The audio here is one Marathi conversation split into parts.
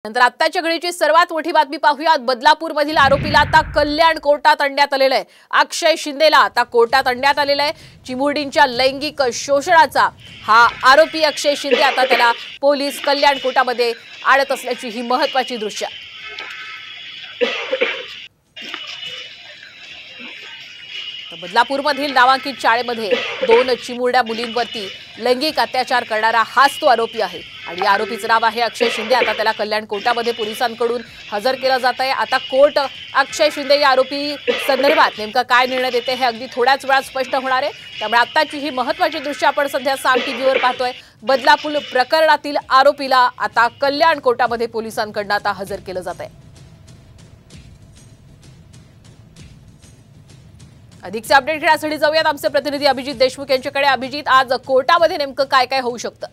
नंतर आत्ताच्या घडीची सर्वात मोठी बातमी पाहूयात। बदलापूरमधील आरोपीला आता कल्याण कोर्टात आणण्यात आलेलं आहे। अक्षय शिंदेला आता कोर्टात आणण्यात आलेलं आहे। चिमुरडींच्या लैंगिक शोषणाचा हा आरोपी अक्षय शिंदे आता त्याला पोलीस कल्याण कोर्टामध्ये आणत असल्याची ही महत्त्वाची दृश्य। बदलापूरमधील नामांकित शाळेमध्ये 2 चिमुरड्या मुलींवरती लैंगिक अत्याचार करणारा हाच तो आरोपी आहे आणि या आरोपीचं नाव आहे अक्षय शिंदे। आता त्याला कल्याण कोर्टामध्ये पोलिसांकडून हजर केलं जात आहे। आता कोर्ट अक्षय शिंदे या आरोपी संदर्भात नेमका काय निर्णय देते हे अगदी थोड्याच वेळात स्पष्ट होणार आहे। त्यामुळे आत्ताची ही महत्त्वाची दृश्य आपण सध्या साम टीव्हीवर पाहतोय। बदलापूर प्रकरणातील आरोपीला आता कल्याण कोर्टामध्ये पोलिसांकडून आता हजर केलं जात आहे। अधिकचे अपडेट घेण्यासाठी जाऊयात आमचे प्रतिनिधी अभिजित देशमुख यांच्याकडे। अभिजित, आज कोर्टामध्ये नेमकं काय काय होऊ शकतं?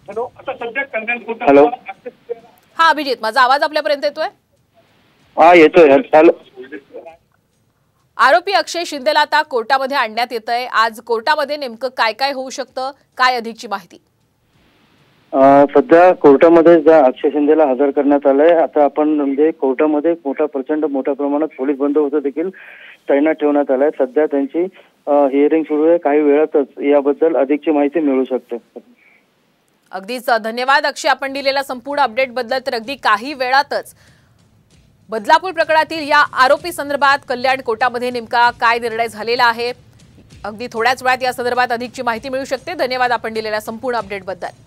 हॅलो, हा अभिजित, माझा आवाज आपल्यापर्यंत येतोय? हा येतोय। आरोपी अक्षय शिंदेला आता कोर्टामध्ये आणण्यात येतंय। आज कोर्टामध्ये नेमकं काय काय होऊ शकतं, काय अधिकची माहिती? सध्या कोर्टामध्ये ज्या अक्षय शिंदेला हजर करण्यात आलंय, आता आपण म्हणजे कोर्टामध्ये प्रचंड मोठ्या प्रमाणात पोलीस बंदोबस्त देखील तैनात ठेवण्यात आलाय। सध्या त्यांची हिअरिंग सुरू आहे। काही वेळातच याबद्दल अधिकची माहिती मिळू शकते। अगदीच धन्यवाद अक्षय, आपण दिलेल्या संपूर्ण अपडेट बद्दल। तर अगदी काही वेळातच बदलापूर प्रकरणातील या आरोपी संदर्भात कल्याण कोर्टामध्ये नेमका काय निर्णय झालेला आहे, अगदी थोड्याच वेळात या संदर्भात अधिकची माहिती मिळू शकते। धन्यवाद आपण दिलेल्या संपूर्ण अपडेट बद्दल।